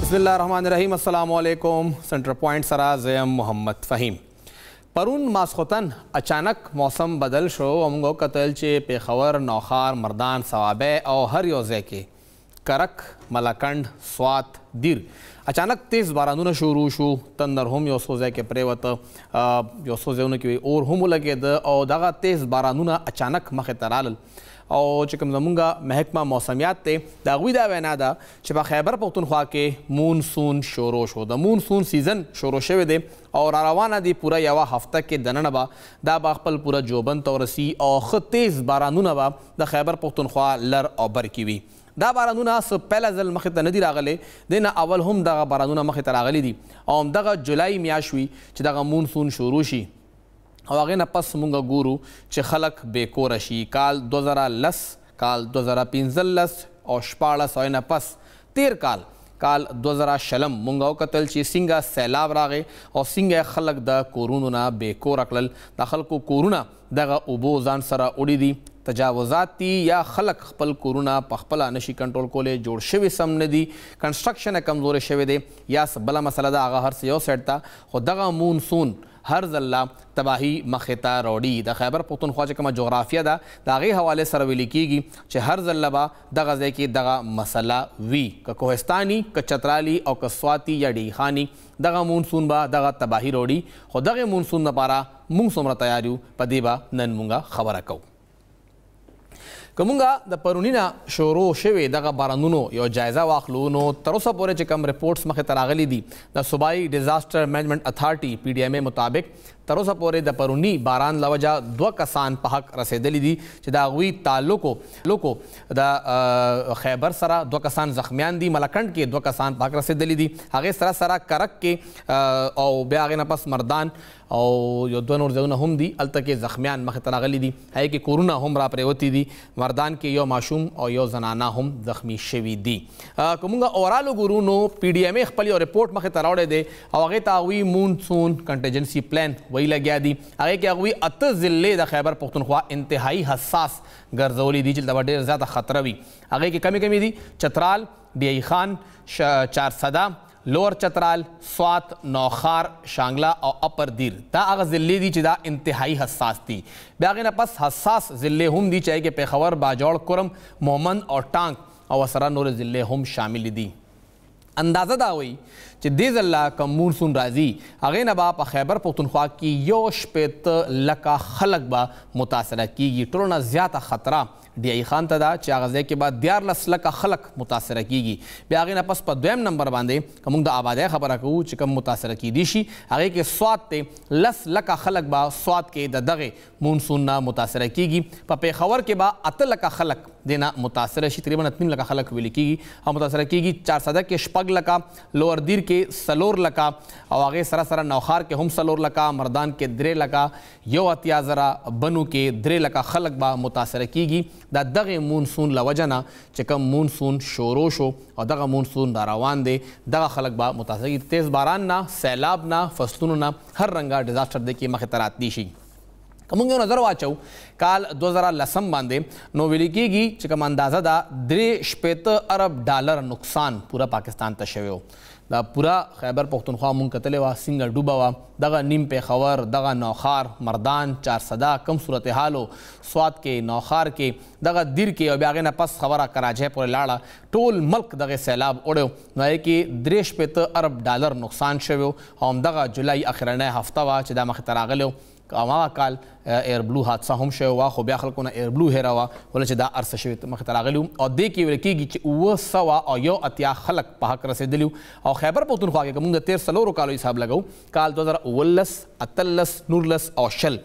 बिस्मिल्लाहिर्रहमानिर्रहीम। अस्सलामुअलैकुम। Centre point सरा ज़ैम मोहम्मद फ़हीम। परून मास्खोतन अचानक मौसम बदल शो अमगो कतल चे पेखवर नौखार मर्दान सवाबे और हर योजे के करक मलाकंड स्वात दीर अचानक तेज़ बारानून शुरू शू तंदर हम योसोजे के प्रेवत योसोजे उनकी और हम लगे द और दगा तेज़ बारानून अचानक मखे तराल और चिकम जमुंगा महकमा मौसमियात ते दागवीदा वैनादा चिपा खैबर पख्तूनख्वा के मूनसून शोरोश हो द मूनसून सीज़न शोरोशे दे और रवाना दी पूरा यवा हफ्ता के दननबा दा बाखपल पूरा जोबन तौरसी और ख़ तेज़ बारानूनबा द खैबर पख्तूनख्वा लर और बर कीवी दा बारानूना स पहला जल मखत नदी रागले देना अवल हम दगा बारानूना मखत रागली दी और दगा जुलाई मियाशवी च दगा मूनसून शोरूशी और आगे न पस मुंगा गुरु च खलक बेकोरशी काल 2010 काल 2015 और शपाड़स और न पस 13 काल 2000 मुंगा कतल ची सिंगा सैलाब रागे और सिंगा खलक द कोरोना बेकोर अकलल दाखल को कोरोना दगा उबो जान सरा उड़ी दी तजावजाती या खलक खपल कोरोना पखपला नशी कंट्रोल कोले जोड़ शेवे समने दी कंस्ट्रक्शन कमजोर शेवे दे या बला मसला दा आगा हर से यो सेटता खुदगा मूनसून हर जल्ला तबाही मखेता रोडी द खैबर पख्तूनख्वा कमा जोग्राफिया दा दागे हवाले सरवेली कीगी चे हर जल्लबा दगा की दगा मसला वी क कोहिस्तानी क चतराली और क स्वाती या डी खानी दगा मूनसून बा दगा तबाही रोडी खुदगे मूनसून न पारा मुंग सोमरा तैयारियों पदीबा नन मुंगा खबर कौ कमुंगा द परुनीना शोरो शेवे दगा बारानूनो यो जायजा वाखलो नो तरोसा पोरे चिकम रिपोर्ट्स मखे तरागली दी द सूबाई डिजास्टर मैनेजमेंट अथॉरिटी PDMA मुताबिक तरोसा पोरे द परुनी बारान लवजा 2 कसान पहक रसेदली दी चिदागवी ताल्लुको द खैबर सरा 2 कसान जख्मियान दी मलाकंड के 2 कसान पहक रसेदली दी आगे सरा सरा करक के और बे आगे नपस मर्दान और यो दोनों जौना हम दी अल तक जख्मियान मखे तरागली दी है कि कोरोना हम रा प्रेवती दी मर्दान के यो माशूम और यो जनाना हम जख्मी शेवी दी कमुंगा ओवरालो गुरु नो PDMA खपली और रिपोर्ट मखे तरावड़े दे और आगे तावी मूनसून कंटेजेंसी प्लान वही लग गया दी आगे कि अगवी अत ज़िले द खैबर पख्तूनख्वा इंतहाई हसास गर्जौली दी जिल दबा ढेर ज़्यादा खतरा भी आगे की कमी दी चतराल DI खान 4 सदा लोअर चतराल स्वात नौखार शांगला और अपर दीर दा आगा ज़िले दी चिदा इंतहाई हसास थी बागे न पस हसास ज़िले हम दी चाहे कि पेखवर बाजौड़ कुरम मोहम्मद और टांग और वसरा नूर ज़िले हम शामिल दी अंदाज़ा दा हुई कि देज़ अल्लाह का मूनसून राजी आगे नबा प खैबर पख्तूनख्वा की योश पेत लका खलक बा मुतासरा की टोलना ज़्यादा ख़तरा DI खान तदा चागज़े के बाद दियार लसला का खलक मुतासर कीगी बे आगे नपस पर 2 नंबर बांधे कमुंग द आबाद खबर को चिकम मुतासर की दिशी आगे के स्वाद ते लस लका खलक बा स्वाद के दगे मूनसून ना मुतासर कीगी पे खबर के बा अतल का खलक देना मुतासर शी तकरीबन 3 लका खलक विली कीगी और मुतासर कीगी 4 सदा के शपग लका लोअर दीर के सलोर लका और आगे सरा सरा नौखार के हम सलोर लका मर्दान के द्रे लका यो अतिया ज़रा बनू के द्रे लका खलक बा मुतासर कीगी दा दगे मूनसून लवजना चिकम मूनसून शोरोशो और दगा मूनसून दारावान दे दगा खलक बा मुतासर की तेज़ बारान ना सैलाब ना फसलून ना हर रंगा डिजास्टर दे की मखतरात दीशी कमुंगे नजर वाचो काल 2010 बांधे नोवेली कीगी चिकम अंदाज़ा दा $3 अरब नुकसान पूरा पाकिस्तान तशेवो दा पूरा खैबर पख्तूनख्वा मुंग कतले वा सिंगर डूबा वा दगा नीम पे खबर दगा नौखार मर्दान 4 सदा कम सूरत हालो स्वाद के नौखार के दगा दिर के और आगे न पस खबर कराजे पूरे लाड़ा टोल मुल्क दगे सैलाब उड़ो नए कि $3 अरब नुकसान शेवो हम दगा जुलाई आखिरने हफ्ता वा चिदा मखतरागलो अमा काल एयर ब्लू हादसा हम शे हुआ खुबिया खलकोना एयर ब्लू हेरा हुआ बोले चिदा अरस शे मखतरागलू और दे की कीगी कि वो सवा और यो अतिया खलक पहक रसे दिलू और खैबर पख्तूनख्वा के मुंग 13 सलोरो कालो हिसाब लगाऊ काल 2019 अतलस नूरलस और शल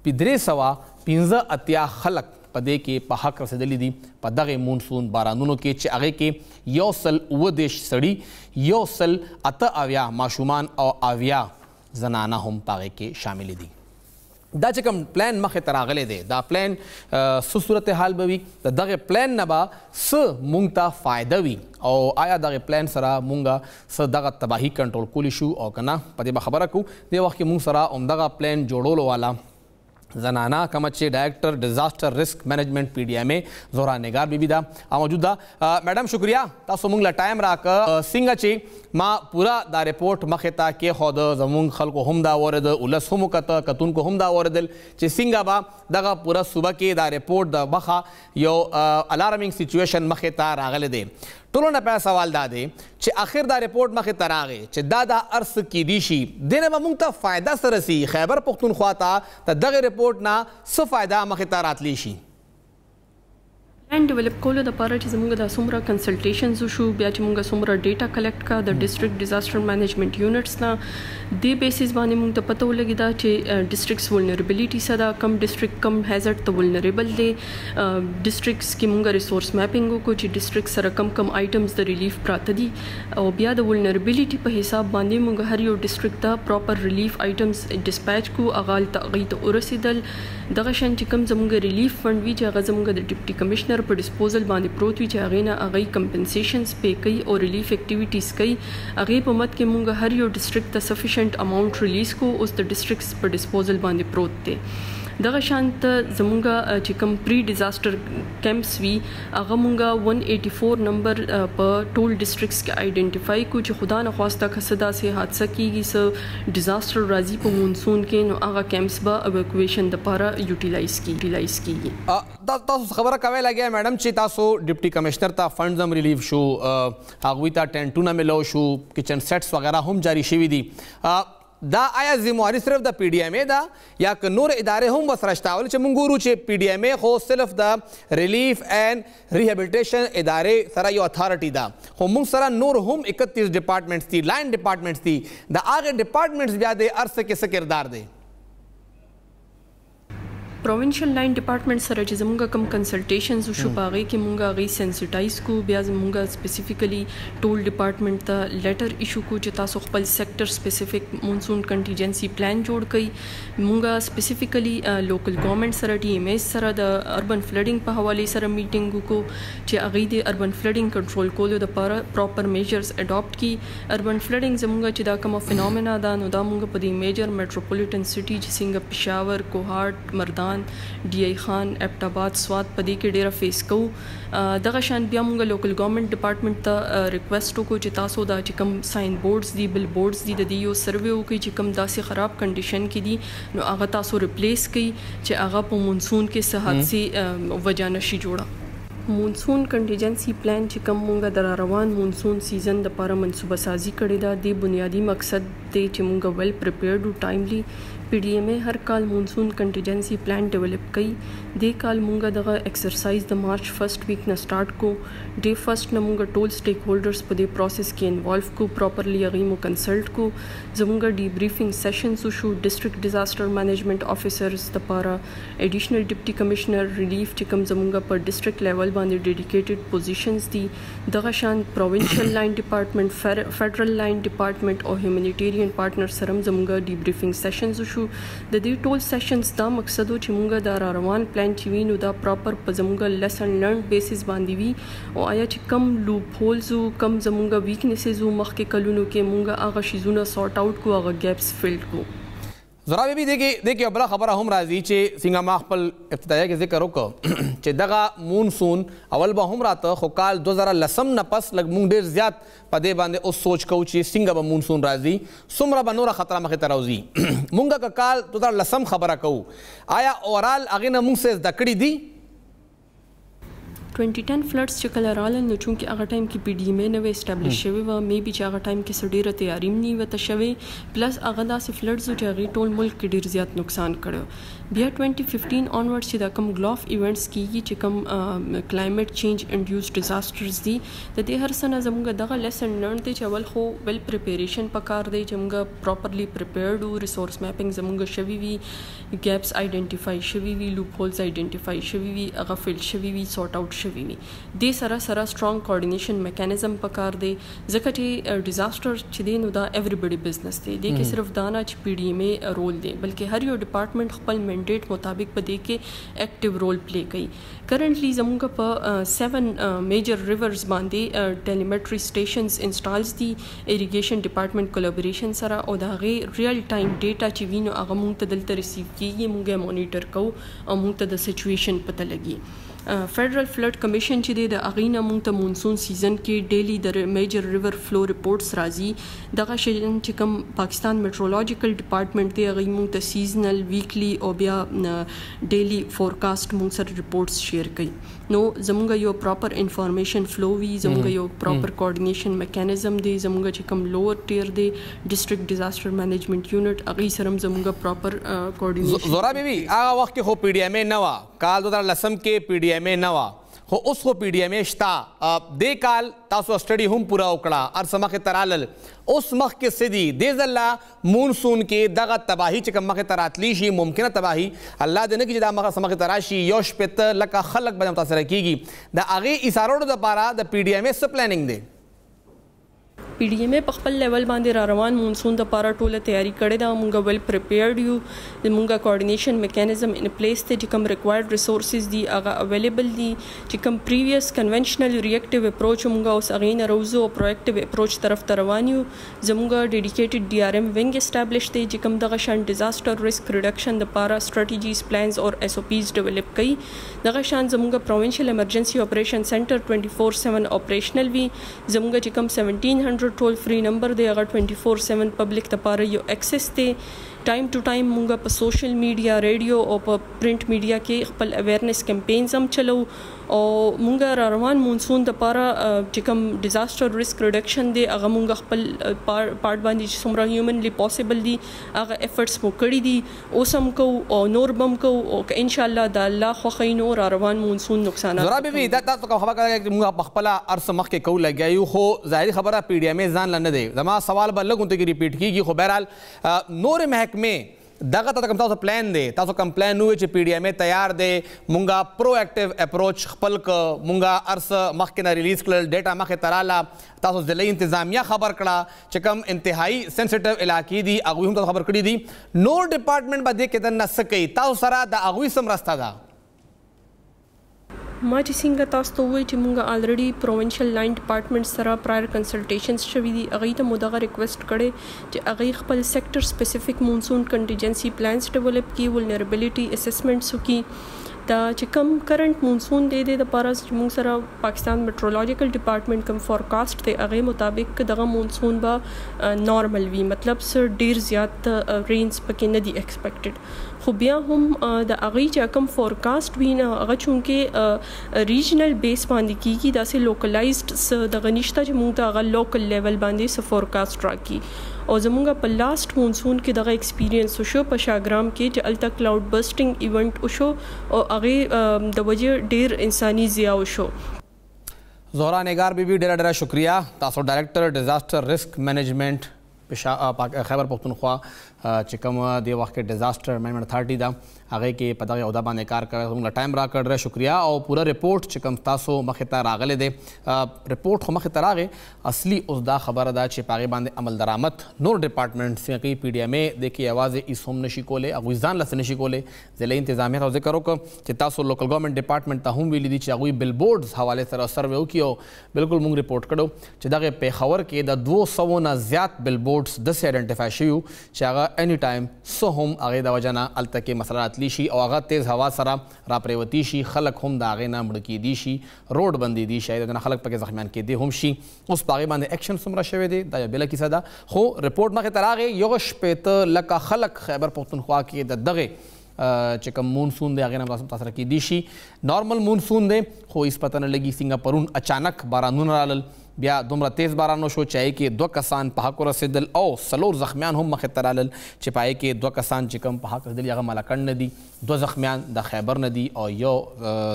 पिदरे सवा 15 अतिया खलक पदे के पहक रसेदली दी पदगे मूनसून बारानूनो के चे आगे के योसल वो देश सड़ी योसल अत आव्या माशुमान और आव्या जनाना हम पागे के शामिल दी दा चिकम प्लान मखे तरागले दे दा प्लान सूरत हाल बवी दगे प्लान नबा स मुंगता फ़ायदा वी और आया दगे प्लान सरा मुंगा स दगा तबाही कंट्रोल कुलिशु और कना पदे खबर को दे वक्त मुंग सरा उम दगा प्लान जोड़ोलो वाला जनाना कमचे director disaster risk management PDMA Zohra Nigar Bibi दा मौजूदा मैडम शुक्रिया तासो मुंग टाइम राक सिंगा चे मा पूरा दा रिपोर्ट मखेता के खुद जमुंग खलको हमदा वरद उलस हम कतुन को हमदा वरदल चे सिंगा बा दगा पूरा सुबह के दा रिपोर्ट दा बखा यो अलार्मिंग सिचुएशन मखेता रागले दे टोलो न पे सवाल दादे चे आखिर दा रिपोर्ट मखे तरागे चे दादा अर्स की दिशी देने में मुंगता फायदा सरसी खैबर पुख्तूनख्वा ता दगे रिपोर्ट ना सो फायदा मखे तरात लीशी लैंड डेवलप कोलो द पारा چې زموږ د سمرا کنسلټیشنز شو بیا چې موږ سمرا ډیټا کلیکټ کا د ډیسټریکټ ډیزاستر مینجمنٹ یونټس نا دی بیسس باندې موږ ته پته ولګی دا چې ډیسټریکټس ولنریبিলিټی صدا کم ډیسټریکټ کم هازارد ته ولنریبل دی ډیسټریکټس کې موږ ریسورس میپینګ کو چې ډیسټریکټ سره کم آیټمز د ریلیف پراته دي او بیا د ولنریبিলিټی په حساب باندې موږ هر یو ډیسټریکټ ته پراپر ریلیف آیټمز ډیسپیچ کو اغال تغی ته ورسیدل دغه شان چې کم زموږ ریلیف فند وی چې هغه زموږ د ډیپټي کمشنر په ډسپوزل باندې پروت وي چې هغه نه هغه کمپنسیشنز پے کوي او ریلیف اکټیویټیز کوي هغه په مت کې مونږ هر یو ډیسټریکټ ته سفیشینٹ اماونٹ ریلیز کو اوس د ډیسټریکټس په ډسپوزل باندې پروت دی دغه شانت زمونږ چې کوم پری ډیزاستر کیمپس وی هغه مونږ 184 نمبر په ټول ډیسټریکټس کې آئیډینټیفای کو چې خدا نه خواسته کسدا سي حادثه کیږي سو ډیزاستر راځي په مونسون کې نو هغه کیمپس به ایویکویشن د لپاره یوټیلایز کیږي تاسو خبره کوي لګیا میډم چې تاسو ډیپټي کمشنر ته فندز هم ریلیف شو هغوی ته ټینټونه ملو شو کچن سیټس وغیرہ هم جاری شوي دي دا آیا ذمہواری صرف د PDMA دا یا که نور ادارې هم ورسره شته ولې چې موږ ګورو چې PDMA خو صرف د ریلیف اینڈ ریهیبلیټیشن ادارې سره یو اتھارټي ده خو موږ سره نور هم 31 ډپارټمنټس دي لاین ډپارټمنټس دي د هغه ډپارټمنټس بیا د ارڅ کې څه کردار دی پروونشل لاین ډپارټمنټ سره چې زموږ کم کنسلټیشنز وشو پاغې کې مونږ غي سنسټایز کو بیا زموږ سپیسیفیکلی ټول ډپارټمنټ ته لیټر ایشو کو چې تاسو خپل سیکټر سپیسیفک مونسون کنټینجنسي پلان جوړ کړئ مونږ سپیسیفیکلی لوکل گورنمنٹ سره TMS سره د اربن فلډینګ په حواله سره میټینګ کو چې هغه د اربن فلډینګ کنټرول کولو د پراپر میجرز اډاپټ کی اربن فلډینګ زموږ چې دا کوم فینومینا دا نو دا مونږ په دې میجر میټروپولیټن سټي چې څنګه پېښور کوهاټ مردان DI خان ایبټ آباد سوات پدې کې ډیره فیس کوو دغه شان بیا موږ لوکل گورنمنٹ ډپارټمنټ ته ریکویسټ وکړو چې تاسو دا چې کوم ساين بورډز دي بل بورډز دي د دې یو سروې وکړي چې کوم داسې خراب کنډیشن کې دي نو هغه تاسو ریپلیس کړئ چې هغه په مونسون کې څه حادثه وجہ نشي جوړه مونسون کنټینجنسي پلان چې کوم مونږ د روان مونسون سیزن د لپاره منصوبه سازي کړې ده د بنیادی مقصد دی چې مونږ ویل پریپیرډ او ټایملی PDMA هر کال مونسون کنټینجنسي پلان ډیولپ کړي د کال مونږ دغه ایکسرسایز د مارچ فرست ویک نه سٹارټ کو ډے فرست نه مونږ ټول سټیک هولډرز په دې پروسس کې انوالو کو پراپرلی هغه مو کنسلټ کو زمونږ ډیبریفینګ سیشنز شو ډیسټریکټ ډیزاستر مینجمنٹ افیسرز د لپاره ایډیشنل ډیپټي کمشنر ریلیف چې کوم زمونږ په ډیسټریکټ لیول باندې ډیډیکیټډ پوزیشنز دي دغه شان پروونشل لاین ډپارټمنټ فیډرل لاین ډپارټمنټ او هیومانیټیرین پارټنر سره زمونږ ډیبریفینګ سیشنز شو د دې ټول سیشنز دا مقصد و چې مونږ د روان پلان چې وینو دا پراپر په زمونږ لیسن لرن بیسس باندې وي او آیا چې کم لوپ هولز او کم زمونږ ویکنیسز او مخکې کلونو کې مونږ هغه شیزونه سارټ آوټ کو هغه گیپس فیلډ کو زرا بیبي دیکھیے بلا خبره هم راځي چې څنګه ما خپل ابتدایي کې ذکر وکړ چې دغه مونسون اول به هم راته خو کال 2010 نه پس لږ مونږ ډېر زیات په دې باندې اوس سوچ کوو چې څنګه به مونسون راځي څومره به نوره خطره مخې ته راوځي مونږ که کال 2010 خبره کوو آیا اورال هغې نه مونږ څه زده کړي دي 2010 فلډز چې کله راغلل نو چونکې هغه ټایم کې PDMA نه وی اسټابلیش شوی و مې بي چې هغه ټایم کې ډیره تیاری نه وته شوی پلس هغه داسې فلډز چې هغه ټول ملک کې ډیر زیات نقصان کړو بیا 2015 اونورډ چې دا کوم ګلوف ایونټس کیږي چې کوم کلایمټ چینج انډیوس ډیزاسترز دي د دې هر سنه زموږ دغه لیسن لرن دی چې اول خو ویل پریپریشن پکار دی چې موږ پراپرلی پریپیرډ او ریسورس میپینګ زموږ شوی وي ګیپس آئیډینټیفای شوی وي لوپ هولز آئیډینټیفای شوی وي هغه فیل شوی وي سارټ آوټ شوي وي د سره سترونګ کوارډینیشن میکانیزم پکار دی ځکه چې ډیزاستر چې دی نو دا ایوریبډي بزنس دی د کې صرف دانا چې پی ډی ایم ای رول دی بلکې هر یو ډپارټمنټ خپل منډیټ مطابق په دې کې ایکټیو رول پلی کوي کرنټلی زموږ په 7 میجر ریورز باندې ټیلیمیټري سټیشنز انسټالز دي اریګیشن ډپارټمنټ کولیبریشن سره او دا غي ریل ټایم ډیټا چې وینو هغه مونږ ته دلته ریسیو کیږي مونږه مانیټر کوو او مونږ ته د سچویشن پته لګي فیډرل فلډ کمیشن چې دی د اغینا مونږ ته مونسون سیزن کې ډیلی د میجر ریور فلو ریپورټس راځي دغه شین چې کوم پاکستان میټرولوژیکل ډپارټمنټ دی هغه مونږ ته سیزنل ویکلی او بیا ډیلی فورکاست مونږ سره ریپورټس شیر کوي نو زموږ یو پراپر انفارمیشن فلو وی زموږ یو پراپر کوارډینیشن میکانیزم دی زموږ چې کوم لوور ټیر دی ډیسټریکټ ډیزاستر مینجمنت یونټ اغه سره زموږ پراپر کوارډینیشن زورا بیبي هغه وخت کې خو پی ډی ایم ای نوا کال 2010 کې پی ډی ایم ای نوا خو اوس خو پی ډی ایم ای شتا د کال تاسو سټډي هم پورا وکړه ار سمخه ترالل اوس مخ کې سدي د زلا مونسون کې دغه تباہی چې کوم مخه تراتلی شي ممکنه تباہی الله دې نه کې دا مخه سمخه تراشي یو شپته لکه خلق به متاثر کیږي د اغه اشارو د لپاره د پی ډی ایم ای س پلانینګ دی پی ډی ایم ای په خپل لیول باندې را روان مونسون د پاره ټوله تیاری کړې ده مونږ ویل پریپیرډ یو مونږه کوارډینیشن میکانیزم ان پلیس ته چې کوم ریکوایرډ ریسورسز دي هغه اویلیبل دي چې کوم پریویس کنونشنل ریاکټیو اپروچ مونږه اوس هغه نه روزو پروایکټیو اپروچ طرف ته روان یو زمونږه ډیډیکیټډ ډي ار ایم وینګ اسټابلیش دی چې کوم دغه شان ډیزاستر ریسک ریډکشن د پاره سټریټیجیز پلانز او اس او پیز ډیولپ کړي دغه شان زمونږه پروینشل ایمرجنسي اپریشن سنټر 24/7 اپریشنل وی زمونږه چې کوم 1700 ټول فری نمبر دی هغه 24/7 پبلک لپاره یو ایکسس دی ټایم ټو ټایم مونږه په سوشل میډیا ریډیو او په پرنٹ میډیا کې خپل اویرنس کمپینز هم چلو او مونږه را روان مونسون د پاره چې کوم ډیزاستر ریسک ریډکشن دی هغه مونږ خپل پارت باندې چې څومره هیومنلی پاسبل دي هغه افورټس مو کړی دي اوس هم کو او نور بم کو او ان شاء الله د الله خوښی نور را روان مونسون نقصانات زورا بیبي دا تاسو کوم خبره کوي مونږ په خپل ارس مخ کې کو لګیو خو ظاهري خبره پی ډی ایم ای ځان لنه دی زما سوال به لګون ته ریپیټ کیږي خو بهرحال نور محکمه دغه ته کوم تاسو پلان دی تاسو کوم پلان نو چې پی ډی ایم ای تیار دی مونږه پرو اکټیو اپروچ خپل ک مونږه ارس مخکې نه ریلیز کړل ډیټا مخې تراله تاسو ضلعي انتظامیه خبر کړه چې کوم انتهایی سنسټیو علاقې دي هغه هم تاسو خبر کړی دي نور ډپارټمنټ باندې کې د نسکي تاسو سره د هغه سم راسته ده ما چې څنګه تاسو ته وایي چې مونږ الریډي پروینشل لاین ډپارټمنټ سره پرایر کنسلټیشنز شوي دي هغه ته مو دغه ریکویسټ کړي چې هغه خپل سیکټر سپیسیفک مونسون کنټینجنسي پلانز ډیولپ کی ولنربلټي اسسمنټس وکي دا چې کوم کرنٹ مونسون دی د پاره چې موږ سره پاکستان میټرولوژیکل ډپارټمنټ کوم فورکاست دی هغه مطابق دغه مونسون به نارمل وي مطلب سر ډیر زیات رینز پکې نه دي ایکسپیکټډ خو بیا هم د هغه چې کوم فورکاست وي نه هغه چونکه ریجنل بیس باندې کیږي داسې لوکلایزډ د غنښت چې موږ ته هغه لوکل لیول باندې س فورکاست راکې او زمونږ په لاست مونسون کې دغه ایکسپیرینس وشو په شاګرام کې چې الته کلاود برسټینګ ایونت وشو او هغه د وجه ډیر انساني زیاو شو زهرا نگار بیبي ډېره شکریا تاسو ډایریکټر ډیزاستر ریسک مینجمنٹ خیبر پختونخوا چې کوم د وخت کې ډیزاستر مینجمنٹ اتھارټي دا هغه کې په دغه عہده باندې کار کوي موږ ټایم را کړ شکریا او پورا رپورټ چې کوم تاسو مخې ته راغلی دی رپورټ خو مخې ته راغی اصلي اوس دا خبره ده چې په هغې باندې عمل درآمد نور ډپارټمنټ څنګه کوي پی ډی ایم ای د کې یوازې ایس هم نشي کولی هغوی ځان لسه نشي کولی ضلعي انتظامیه ته ذکر وکړو چې تاسو لوکل ګورنمنټ ډپارټمنټ ته هم ویلي دي چې هغوی بل بورډز حوالې سره سروې وکړي او بلکل موږ رپورټ کړو چې دغه پیښور کې د 200 نه زیات بل بورډز داسې آیډنټیفای شوي چې هغه اني ټایم څه هم هغې د وجه نه هلته کې مسله راتلی شي او هغه تیز هوا سره راپریوتی شي خلک هم د هغې نه مړه کیدي شي روډ بندېدي شاید د نه خلک پکې زخمیان کېدی هم شي اوس په هغې باندې اکشن څومره شوی دی دا یو بله کیسه ده خو رپورټ مخې ته راغی یو شپېته لکه خلک خیبر پختونخوا کې د دغې چې کوم مونسون دی هغې نه متاثره کیدي شي نارمل مونسون دی خو هېڅ پته نه لګي څنګه پرون اچانک بارانونه رالل بیا دومره تیز باران وشو چې هغې کې 2 کسان په حق ورسېدل او 4 زخمیان هم مخې ته رالل چې په هغې کې 2 کسان چې کوم په حق رسېدلي هغه ملکنډ نه دي، 2 زخمیان د خیبر نه دي او یو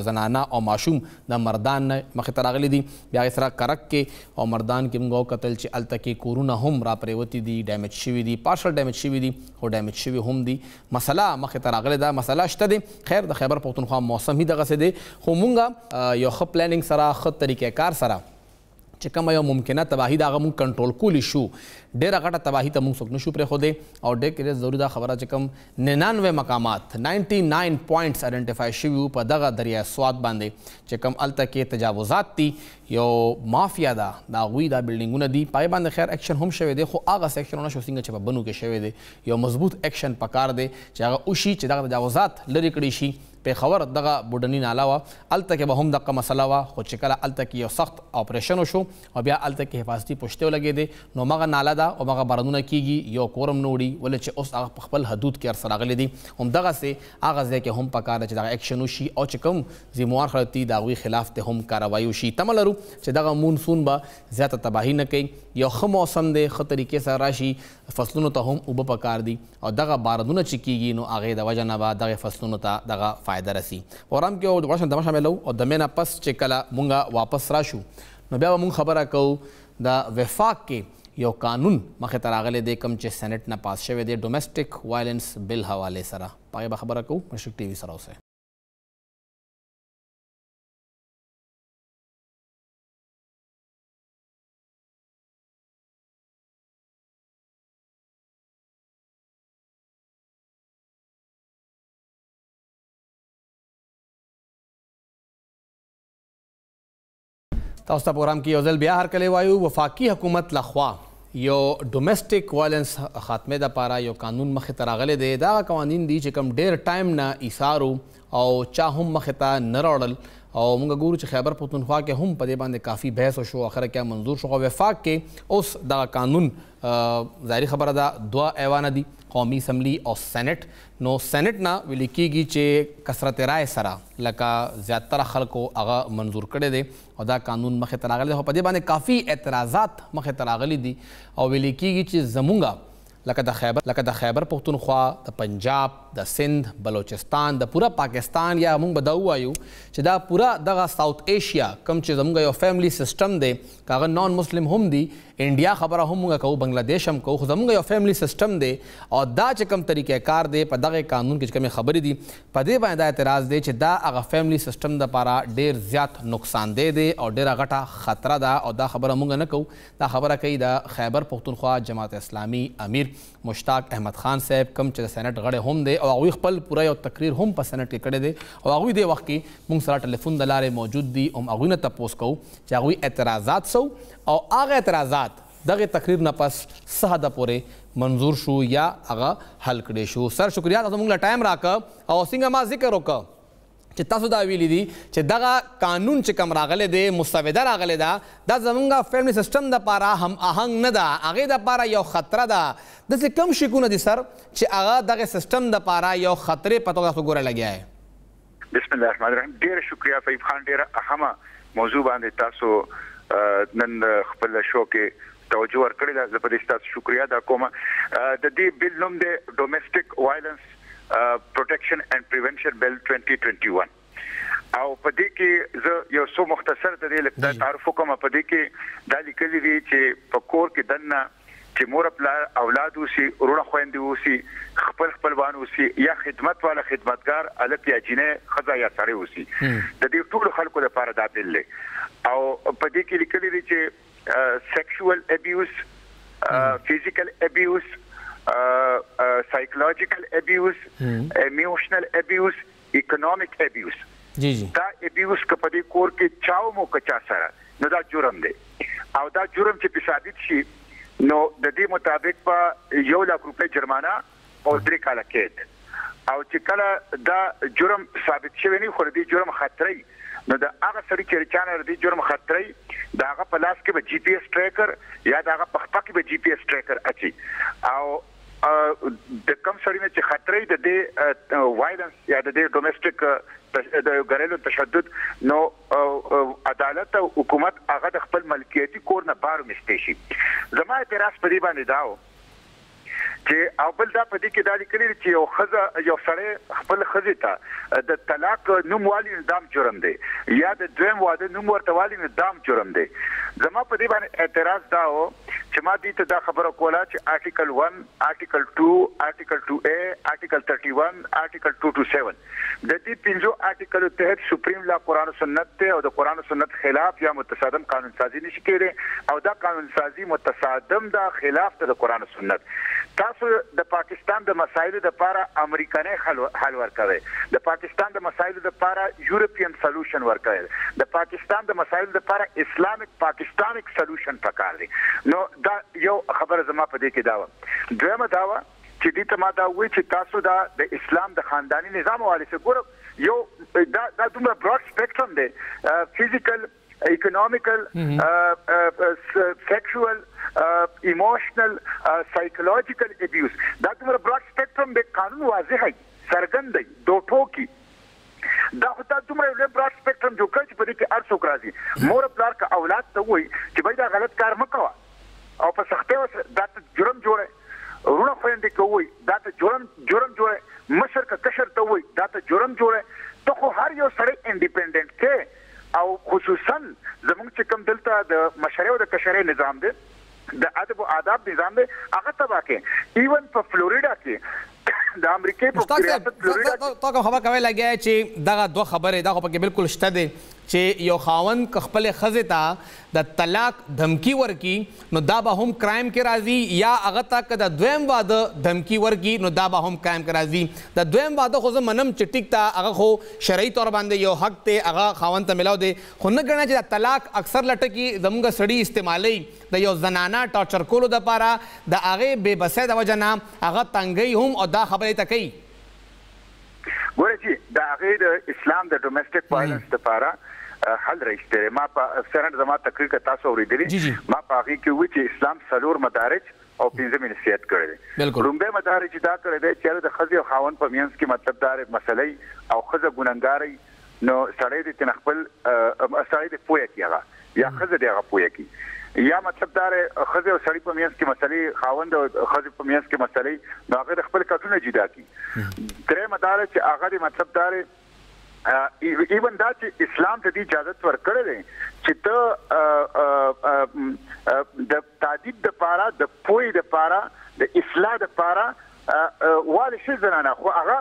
زنانه او ماشوم د مردان نه مخې ته راغلي دي. بیا هغې سره کرک کې او مردان کې موږ وکتل چې هلته کې کورونه هم را پرېوتي دي، ډیمیج شوي دي، پارشل ډیمیج شوي دي خو ډیمیج شوي هم دي. مسله مخې ته راغلې ده، مسله شته دی. خیر د خیبر پښتونخوا موسم هی دغسې دی خو مونږ یو ښه پلانینګ سره ښه طریقې کار سره چې کومه یو ممکنه تباهي د هغه مونږ کنټرول کولی شو. ډېره غټه تباهي ته مونږ څوک نشو پرېښودی او ډېر ضروري دا خبره چې کوم 99 مقامات 99 پوینټس آیډنټیفای شوي وو په دغه دریای سوات باندې چې کوم هلته کې تجاوزات دي، یو مافیا ده د هغوی دا بلډینګونه دي، په هغې باندې خیر ایکشن هم شوی دی خو هغه سیکشنونه شو څنګه چې په بنو کې شوی دی. یو مضبوط ایکشن پکار دی چې هغه وشي چې دغه تجاوزات لرې کړي شي. پیښور دغه بوډني ناله وه، هلته کې به هم دغه مسله وه خو چې کله هلته کې یو سخت اپریشن وشو او بیا هلته کې حفاظتي پوښتې ولګېدې نو مغه ناله ده او مغه بارانونه کېږي، یو کور هم نه وړي ولې چې اوس هغه په خپل حدود کې ورسره راغلي دي. همدغسې هغه ځای کې هم پکار ده چې دغه ایکشن وشي او چې کوم ذموار خلک دي د هغوی خلاف ته هم کاروایي وشي. تمه لرو چې دغه مونسون به زیاته تباهي نه کوي، یو ښه موسم دی، ښه طریقې سره راشي، فصلونو ته هم اوبه پکار دي او دغه بارانونه چې کېږي نو هغې د وجه نه به دغې فصلونو ته دغه فایده رسي. پروګرام کې او د دمه شاملو او د مې نه پس چې کله مونږ واپس راشو نو بیا به مونږ خبره کوو د وفاق کې یو قانون مخې ته راغلی دی کوم چې سینټ نه پاس شوی دی ډومestic وایلنس بل حوالې سره، په هغې به خبره کوو. مشرق ټي وي سره اوسئ. تاسو ته پروګرام کې یو ځل بیا هرکلی وایو. وفاقي حکومت لخوا یو ډومestic وایلنس خاتمې دپاره یو قانون مخې ته راغلی دی. دا هغه قوانین دي چې کوم ډېر ټایم نه ایثارو او چا هم مخې ته نه راوړل او موږ ګورو چې خیبر پښتونخوا کې هم په دې باندې کافي بحث وشو، اخره کې منظور شو. وفاق کې اوس دغه قانون ظاهري خبره ده 2 ایوانه دي، قومي اسمبلی او سینټ. نو سینټ نه ویل کېږي چې کثرت رای سره لکه زیاتره خلکو هغه منظور کړی دی او دا قانون مخې ته راغلی دی خو په دې باندې کافي اعتراضات مخې ته راغلي دي او ویل کېږي چې زمونږ لکه د خیبر پښتونخوا، د پنجاب، د سند، بلوچستان، د پوره پاکستان یا موږ به دا ووایو چې دا پوره دغه ساوت ایشیا کوم چې زموږ یو فیملی سیسټم دی که هغه نان مسلم هم دي، انډیا خبره هم موږ کوو، بنګلادیش هم کوو، خو زموږ یو فیملی سیسټم دی او دا چې کوم طریقې کار دی په دغه قانون کې چې کومې خبرې دي په دې باندې دا اعتراض دی چې دا هغه فیملی سیسټم دپاره ډېر زیات نقصاندی دی او ډېره غټه خطره ده او دا خبره موږ نه کوو. دا خبره کوي د خیبر پښتونخوا جماعت اسلامي امیر مشتاق احمد خان صاحب کوم چې د سینټ غړی هم دی او هغوی خپل پوره یو تقریر هم په سینټ کې کړی دی او هغوی دې وخت کې موږ سره ټلیفون د لارې موجود دي هم هغوی نه تپوس کوو چې هغوی اعتراضات سو او هغه اعتراضات دغه تقریر نه پس څه حده پورې منظور شو یا هغه حل کړی شو. سر شکریه تاسو موږ له ټایم راکړه او څنګه ما ذکر وکړه چې تاسو دا ویلي دي چې دغه قانون چې کوم راغلی دی مسوده راغلی ده دا زمونږ فیملی سیسټم دپاره هم آهنګ نه ده، هغې دپاره یو خطره ده. داسې کوم شکونه دي سر چې هغه دغه سیسټم دپاره یو خطرې په توګه تاسو ګوره لګیا یې؟ بسم الله الرحمن الرحیم. ډېره شکریه فیب خان، ډېره اهمه موضوع باندې تاسو نن خپل شو کې توجه ورکړې ده، زه په دې ستاسو شکریه ادا کوم. د دې بل نوم دی ډومestic وایلنس پروټیکشن اینڈ پریونشن بل 2021 او په دې کې زه یو څو مختصر د دې تعارف کوم. په دې کې دا لیکلي دي چې په کور کې دننه چې مور پلار اولاد اوسي، وروڼه خویندې اوسي، خپل خپلوان اوسي یا خدمت والا خدمتګار هلک یا جینۍ ښځه یا سړی اوسي، د دې ټولو خلکو لپاره دا بل دی. او په دې کې لیکلي دي چې سیکشوال ابیوز، فزیکل ابیوز، psychological abuse, emotional abuse, economic abuse. دا abuse که په دې کور کې چاو مو که چا سره نو دا جرم دی او دا جرم چې په ثابت شي نو د دې مطابق په 1 لک روپۍ جرمانه او 3 کاله قید او چې کله دا جرم ثابت شوی نه خو د دې جرم خطرې نو د هغه سړي چې چانه د دې جرم خطرې د هغه په لاس کې به جی پی ایس ټریکر یا د هغه په خپه کې به جی پی ایس ټریکر اچي او د کم سړي نه چې خطرې د دې وایلنس یا د دې ډومestic د غریلو تشدد نو عدالت او حکومت هغه د خپل ملکیتي کور نه بار مستې شي. زما اعتراض په دې باندې دا و چې او بل دا په دې کې دا لیکلي چې یو ښځه یو سړی خپل ښځې ته د طلاق نوم والي نظام جرم دی یا د دویم واده نوم ورته والي نظام جرم دی. زما په دې باندې اعتراض دا و چې ما دې ته دا خبره کوله چې آرټیکل 1 آرټیکل 2 آرټیکل 2A آرټیکل 31 آرټیکل 227 د دې پنځو آرټیکلو تحت سپریم لا قرآن او سنت ته او د قرآن او سنت خلاف یا متصادم قانون سازي نشي کېدی او دا قانون سازي متصادم دا خلاف د قرآن او سنت. تاسو د پاکستان د مسایلو لپاره امریکایي حل ورکوي, د پاکستان د مسایلو لپاره یورپین سولوشن ورکوي, د پاکستان د مسایلو لپاره اسلامیک پاکستانیک سولوشن پکار دی. نو دا یو خبره زما په دې کې دا و. دویمه دا و چې دې ته ما دا وایي چې تاسو دا د اسلام د خاندانی نظام حواله سره ګورئ یو دا دومره براډ سپیکټرم دی, فزیکل economical, sexual, emotional, psychological abuse. دا دومره براډ سپیکټرم د قانون واضح ہے سرګند دی دوټو کی دا خو دومره له براډ سپیکټرم جوړ کړي چې په دې کې ارڅ وکړي مور پلار کا اولاد ته وایي چې بای دا غلط کار مکوه او په سختۍ دا جرم جوړه ورونه خويندې کوي دا ته جرم جوړه مشر کا کشر ته وایي دا ته جرم جوړه ته خو هر یو سره انډیپندنٹ کې او خصوصا زموږ چې کوم دلته د مشرۍ او د کشرۍ نظام دی د ادب او آداب نظام دی هغه تبا کې ایون په فلوریډا کې د امریکای په ریاست فلوریډا تو کوم خبر کوي لګیا چې دغه دوه خبرې دا خو پکې بالکل شته دي چې یو خاوند خپل ښځې ته د طلاق دھمکی ورکی نو دا به هم کرایم کې راځي یا هغه ته د دویم واده دھمکی ورکی نو دا به هم کرایم کې راځي. د دویم واده خو زه منم چې ټیک ته هغه خو شرعي طور باندې یو حق دی هغه خاوند ته ملاو دی خو نه ګڼه چې د طلاق اکثر لټکي زموږ سړي استعمالوي د یو زنانه ټارچر کولو دپاره د هغې بې بسۍ د وجه نه هغه تنګوي هم او دا خبرې ته کوي. ګوره چې د هغې د اسلام د ډومestic وایلنس دپاره حل رایسته ما په سرند زما تقریر کې تاسو اوریدلی ما په هغه کې وی چې اسلام څلور مدارج او پنځه نصیحت کړی دی. رومبه مدارج دا کړی دی چې د ښځې او خاوند په منځ کې مطلب دار مسلې او ښځه ګناهګاري نو سړی د تن خپل سړی د پوهه کیغه یا ښځه د هغه پوهه کی یا مطلب دار ښځه او سړی په منځ کې مسلې خاوند او ښځه په منځ کې مسلې نو هغه خپل کټونه جدا کی. درې مدارج چې هغه مطلب دار ایون دا چې اسلام ته دې اجازه ورکړې ده چې ته د تعدید د پاره د پوی د پاره د اصلاح د پاره والي شي زنانه خو هغه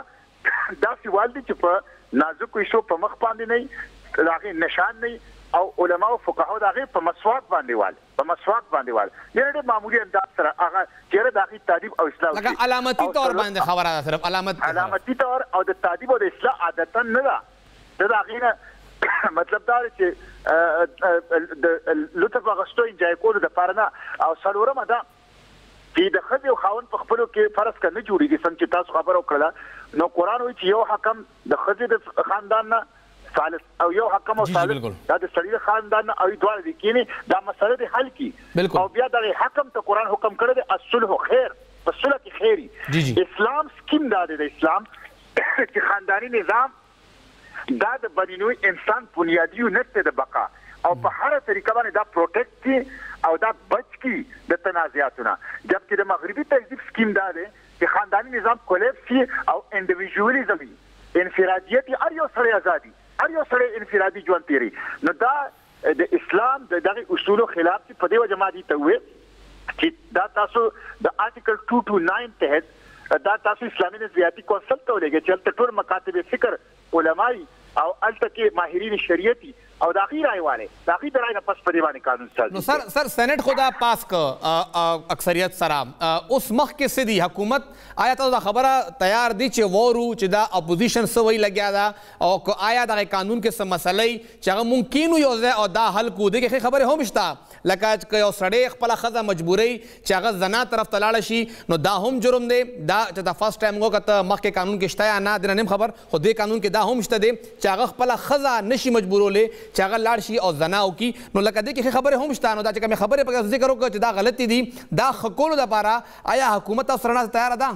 داسې والدي چې په نازکو شو په مخ باندې نه هغه نشان نه او علما او فقها دغه په مسواک باندې وال یعنی معمولی انداز سره هغه چیرې دغه تعدیب او اصلاح لکه علامتي طور باندې خبره ده صرف علامتي طور او د تعدیب او د اصلاح عادتا نه ده دا غینه مطلب دا چې د لطف غشتو انجای کول د پاره نه او څلورمه ده چې د خځې او خاوند په خپلو کې فرض کنه جوړیږي څنګه چې تاسو خبرو کړله نو قران وایي چې یو حکم د خځې د خاندان نه ثالث او یو حکم او ثالث دا د سړي خاندان او دوه دي کینی دا مسله د حل کی او بیا د حکم ته قران حکم کړی د الصلح خیر په صلح کې خیری اسلام سکیم دا د اسلام چې خاندانی نظام دا د بنینوي انسان بنیادی یونت د بقا او په هر طریقه باندې دا پروټیکټ کی او دا بچ کی د تنازعاتونه جبکې د مغربي تهذیب سکیم دا دی چې خاندانی نظام کولیپس کی او انډیویډوالزم انفرادیت هر یو سره ازادي هر یو سره انفرادي ژوند تیری نو دا د اسلام دغه اصولو خلاف په دې وجه ما دي ته وې چې دا تاسو د آرټیکل 229 تحت دا تاسو اسلامي نظریاتي کونسل ته ولګي چې ټول مکاتب فکر علماي او الته کې ماهرین شریعتي او د اخیر ایواله د اخیر رای نه پس په دی باندې قانون سازي نو سر سېنات خدا پاس ک اکثریت سره اوس مخ کې سدي حکومت آیا تاسو دا خبره تیار دي چې وورو چې دا اپوزیشن سوي لګیا دا او آیا دا قانون کې سم مسلې چې هغه ممکن یو ځای او دا حل کو دي کې خبره هم شته لکه چې یو سړی خپل خزه مجبوري چې هغه زنا طرف تلاړ شي نو دا هم جرم دی دا چې دا فرست ټایم وکړه مخ کې قانون کې شته یا نه د نیم خبر خو دې قانون کې دا هم شته دی چې هغه خپل خزه نشي مجبورولې چې هغه لاړ شي او زنا وکي نو لکه دې کې خبره هم شته نو دا چې کوم خبره په ذکر وکړه چې دا غلطي دي دا خکولو لپاره آیا حکومت سره تیار ده؟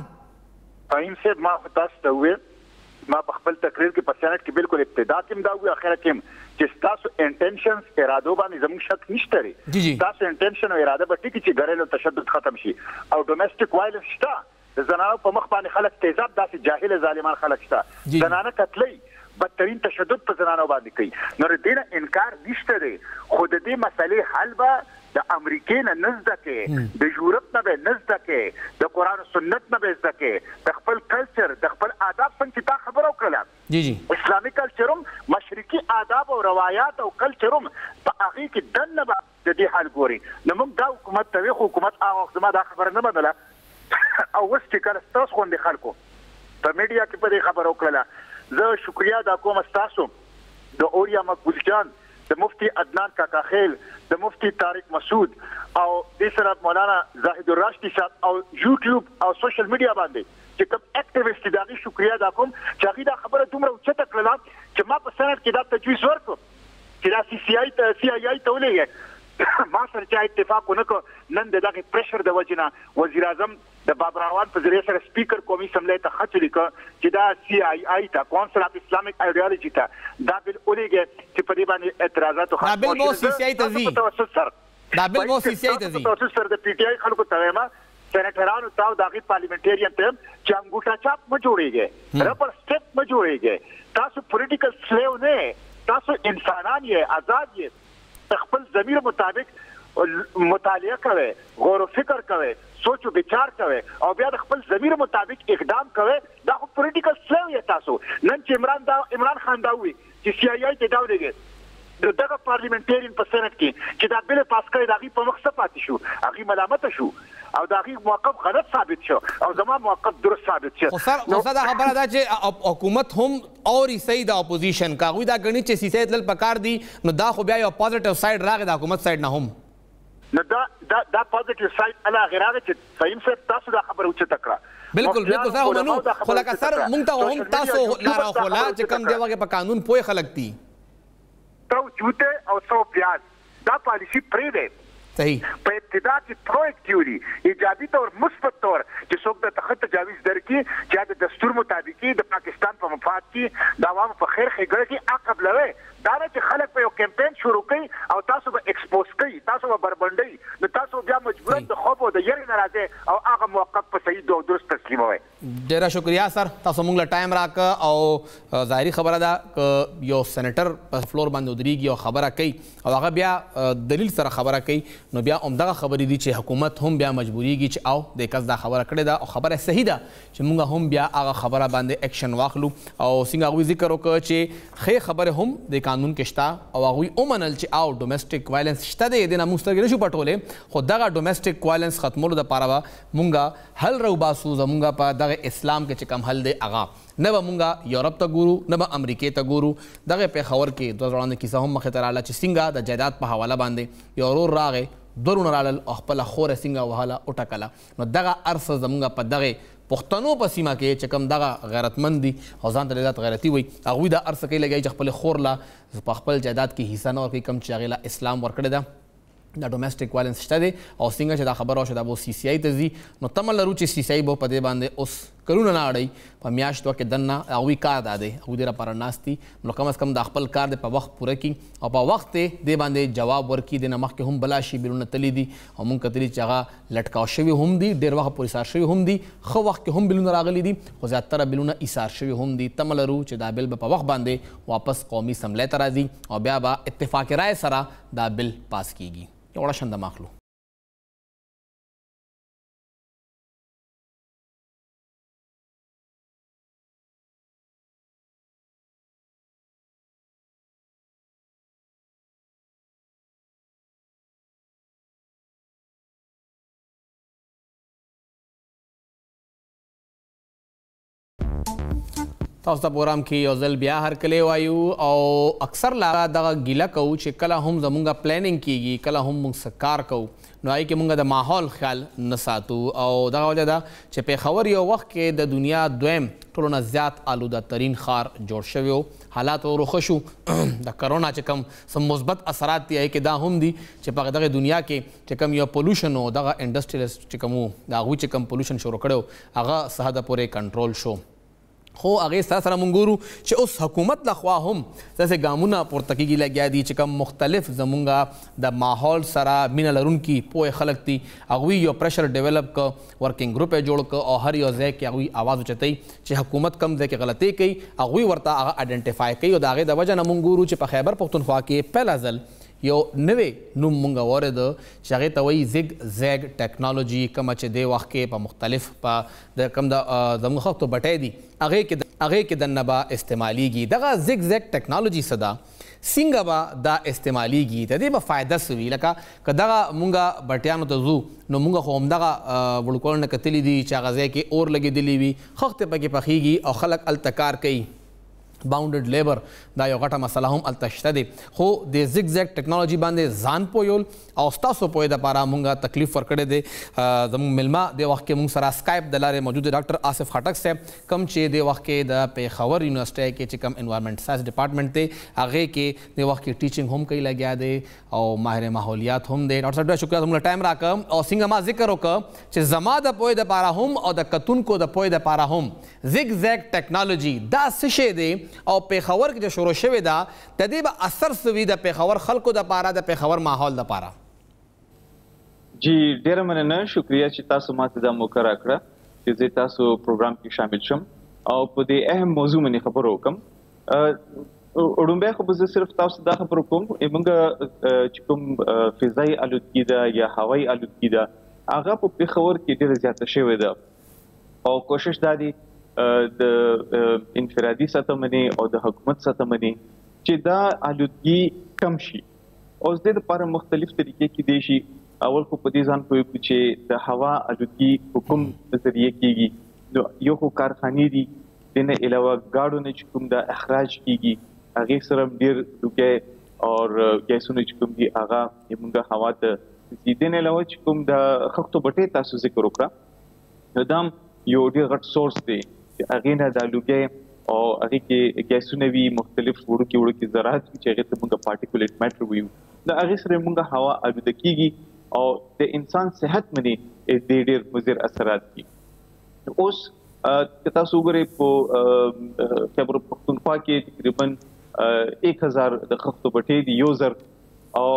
فاهم صاحب ما تاسو ته وې ما په خپل تقریر کې په سېنات کې بالکل ابتدا کې دا وې اخر کې چې تاسو انټنشنز ارادو باندې زموږ شک نشته لري تاسو انټنشن او اراده به ټیک چې ګریلو تشدد ختم شي او ډومېسټک وایلنس شته د زنانو په مخ باندې خلک تیزاب داسې جاهل ظالمان خلک شته زنانه قتلې بدترین تشدد په زنانو باندې کوي نو دې نه انکار نشته دی خو د دې مسلې حل به د امریکې نه نزده کې د یورپ نه به نزده کې د قرآن او سنت نه به زده کې د خپل کلچر د خپل آداب څنګه تا خبره وکړه جی اسلامي کلچرم مشرقي آداب او روایات او کلچرم په هغه کې دنه به د دې حل ګوري نو موږ دا حکومت ته حکومت هغه وخت ما دا خبره نه بدله او اوس چې کله ستاسو خوندې خلکو په میډیا کې په دې خبره وکړه زه شکریا دا کوم ستاسو د اوریا مقبول جان د مفتی عدنان کاکا خیل د مفتی طارق مسعود او د سره مولانا زاهد الراشدی صاحب او یوټیوب او سوشل میډیا باندې چې کوم اکټیویسټ دغه شکریا دا کوم چې هغه دا خبره دومره اوچته کړله چې ما په سند کې دا تجویز ورکړ چې دا سی آی ته ولېږي ما سره چې اتفاق ونکړ نن دغه پریشر د وجنه وزیر اعظم د بابر اعوان په ذریعہ سره سپیکر قومي اسمبلی ته خط لیکه چې دا سی آی ته کونسل اف اسلامیک ایډیالوژي ته دا بل ولېږي چې په دې باندې اعتراضات او دا بل مو سی آی ته زی دا بل مو سی آی ته زی تاسو سره د پی ټی آی خلکو ته ما سېنیټرانو تاو داغي پارلیمنټریان ته چې انګوټا چاپ ما جوړیږي رپر سټیپ ما جوړیږي تاسو پولیټیکل سلیو نه تاسو انسانان یې آزاد یې خپل ضمیر مطابق مطالعه کوي غور و فکر کوي سوچ و بچار کوي او بیا د خپل ضمیر مطابق اقدام کوي دا خو پولیټیکل سلیو یې تاسو نن چې عمران خان دا وی چې سی آی آی ته دا ولېږي دغه پارلیمنټریان په سېنات کې چې دا بل پاس کړی داغي په مخ څه پاتې شو هغه ملامت شو او داغي موقف غلط ثابت شو او زما موقف درست ثابت شو خو سر دا خبره ده چې حکومت هم اور صحیح د اپوزیشن کاغوی دا غنی چې سیاست لل پکار دی نو دا خو بیا یو پوزټیو سایډ راغی د حکومت سایډ نه هم نو دا پوزټیو سایډ الا غیره چې فهم سره تاسو دا خبره اوچته کړه بالکل سر هم نو خو لکه سر مونږ ته هم تاسو لاره خولا چې کم دی وګه په قانون پوي خلک دي تو جوته او سو پیاز دا پالیسی پرې ده صحیح په ابتدا کې پروئیکټیولی ایجابي تور مثبت تور چې څوک د تخت تجاویز درکې چې د دستور مطابق د پاکستان په مفاد کې د عوامو په خیر ښېګړه کې عقب لوي دا نه چې خلک په یو کمپین شروع کوي او تاسو به ایکسپوز کوي تاسو به بربنډي نو تاسو بیا مجبور د خوب او د یری نه راځي او هغه موقف په صحیح او درست تسلیموي ډیره شکریا سر تاسو موږ له ټایم راک او ظاهري خبره ده یو سېنیټر په فلور باندې ودرېږي او خبره کوي او هغه بیا دلیل سره خبره کوي نو بیا همدغه خبرې دي چې حکومت هم بیا مجبوریږي چې او د کس دا خبره کړې ده او خبره صحیح ده چې موږ هم بیا هغه خبره باندې اکشن واخلو او څنګه هغوی ذکر وکړه چې ښې خبرې هم د قانون کې شته او هغوی ومنل چې او ډومېسټک وایلنس شته دی دې نه موږ سترګې نشو پټولی خو دغه ډومېسټک وایلنس ختمولو دپاره به موږ حل راوباسو زموږ په دغه اسلام کې چې کوم حل دی هغه نه به مونږ یورپ ته ګورو نه به امریکې ته ګورو دغه پېښور کې دوه وړاندې کیسه هم مخې ته راغله چې څنګه د جایداد په حواله باندې یو ورور راغی دوه ورونه رالل او خپله خوره څنګه وهله وټکله نو دغه ارڅ زموږ په دغې پښتنو په سیمه کې چې کوم دغه غیرتمند دي او ځان ته ذات غیرتي وایي هغوی دا ارڅ کوي لګوي چې خپلې خور له په خپل جایداد کې حصه نه ورکوي کوم چې هغې له اسلام ورکړې ده دا ډومېسټک وایلنس شته دی او څنګه چې دا خبره وشوه دا به سی آی ته ځي نو تمه لرو چې سی آی به په دې باندې اوس کلونه نه اړوي په میاشتو کې دننه هغوی کار دا دی هغوی دې لپاره ناست دي نو کم از کم دا خپل کار دی په وخت پوره کړي او په وخت یې دې باندې جواب ورکړي دې نه مخکې هم بلا شي بیلونه تللي دي او مونږ کتلي چې هغه لټکاو شوي هم دي ډېر وخت پورې ایثار شوي هم دي ښه وخت کې هم بیلونه راغلي دي خو زیاتره بیلونه ایثار شوي هم دي تمه لرو چې دا بیل به په وخت باندې واپس قومي اسمبلی ته راځي او بیا به اتفاق رای سره دا بیل پاس کیږي یو وړه شنده ماخلو تاسو ته پروګرام کې یو ځل بیا هرکلی وایو او اکثر لا دغه ګیله کوو چې کله هم زمونږ پلانینګ کیږي کله هم موږ څه کار کوو نو هغې کې موږ د ماحول خیال نه ساتو او دغه وجه ده چې پېښور یو وخت کې د دنیا دویم ټولو نه زیات آلوده ترین ښار جوړ شوی و حالات ورخه شو د کرونا چې کوم څه مثبت اثرات دي هغې کې دا هم دي چې په دغه دنیا کې چې کوم یو پولوشن و دغه انډسټریلسټ چې کوم و د هغوی چې کوم پولوشن شروع کړی و هغه څه حده پورې کنټرول شو خو هغې سره سره موږ ګورو چې اوس حکومت لخوا هم داسې ګامونه پورته کېږي لګیا دي چې کوم مختلف زمونږ د ماحول سره مینه لرونکي پوه خلک دي هغوی یو پریشر ډیولپ که ورکینګ ګروپ یې جوړ که او هر یو ځای کې هغوی آواز اوچتوي چې حکومت کم ځای کې غلطۍ کوي هغوی ورته هغه آیډنټیفای کوي او د هغې د وجه نه موږ ګورو چې په خیبر پښتونخوا کې پهله ځل یو نوې نوم مونږ واورېده چې هغې ته وایي زیګ زیګ ټیکنالوجي کومه چې دې وخت کې په مختلف په د کوم د زموږ خلکو بټۍ دي هغې کې دننه به استعمالیږي دغه زیګ زیګ ټیکنالوجي څه ده څنګه به دا استعمالیږي د دې به فایده څه وي لکه که دغه مونږ بټیانو ته ځو نو مونږ خو همدغه وړکوړ نه کتلي دي چې هغه ځای کې اور لګېدلي وي خښتې پکې پخېږي او خلک هلته کار کوي باونډډ لیبر دا یو غټه مسله هم هلته شته دی خو د زیګ زیګ ټیکنالوجي باندې ځان پویول او ستاسو پوهې دپاره مونږ تکلیف ورکړی دی زموږ میلمه دې وخت کې مونږ سره سکایپ د لارې موجود دی ډاکټر آصف خټک صاحب کوم چې دې وخت کې د پېښور یونیورسټۍ کې چې کوم انوایرمنټ ساینس ډپارټمنټ دی هغې کې دې وخت کې ټیچنګ هم کوي لګیا دی او ماهر ماحولیات هم دی ډاکټر صاحب ډېر شکریه زموږ ټایم راکړم او څنګه ما ذکر وکړه چې زما د پوهې دپاره هم او د کتونکو د پوهې دپاره هم زیګ زیګ ټیکنالوجي دا څه شی دی او پېښور کې چې شروع شوې ده د دې به اثر څه وي د پېښور خلکو دپاره د پېښور ماحول دپاره جی ډیره مننه شکریه چې تاسو ماته دا موقع راکړه چې زه تاسو پروګرام کې شامل شم او په دې اهم موضوع باندې خبرې وکړم وړومبی خو به زه صرف تاسو دا خبرې کوم موږ چې کوم فضایي الودګي ده یا هوایي الودګي ده هغه په پېښور کې ډېره زیاته شوې ده او کوشش دا دی د انفرادي سطح باندې او د حکومت سطح باندې چې دا الودګي کم شي او د دې لپاره مختلف طریقې کې دی شي اول خو په دې ځان پوهېږو چې د هوا الودګي په کوم ذریعه کېږي نو یو خو کارخانې دي دې نه علاوه ګاډو نه چې کوم دا اخراج کېږي هغې سره هم ډېر لوګی او ګیسونه چې کوم دي هغه زموږ هوا ته ځي دې نه علاوه چې کوم د خښتو بټۍ تاسو ذکر وکړه نو دا هم یو ډېر غټ سورس دی چې هغې نه دا لوګی او هغې کې ګیسونه وي مختلف وړوکي ذرات وي چې هغې ته موږ پارټیکولیټ میټر وایو د هغې سره موږ هوا الوده کېږي او د انسان صحت باندې ډېر ډېر مضر اثرات دي اوس که تاسو وګورئ په خیبر پښتونخوا کې تقریبا 1000 د خښتو بټۍ دي 1000 او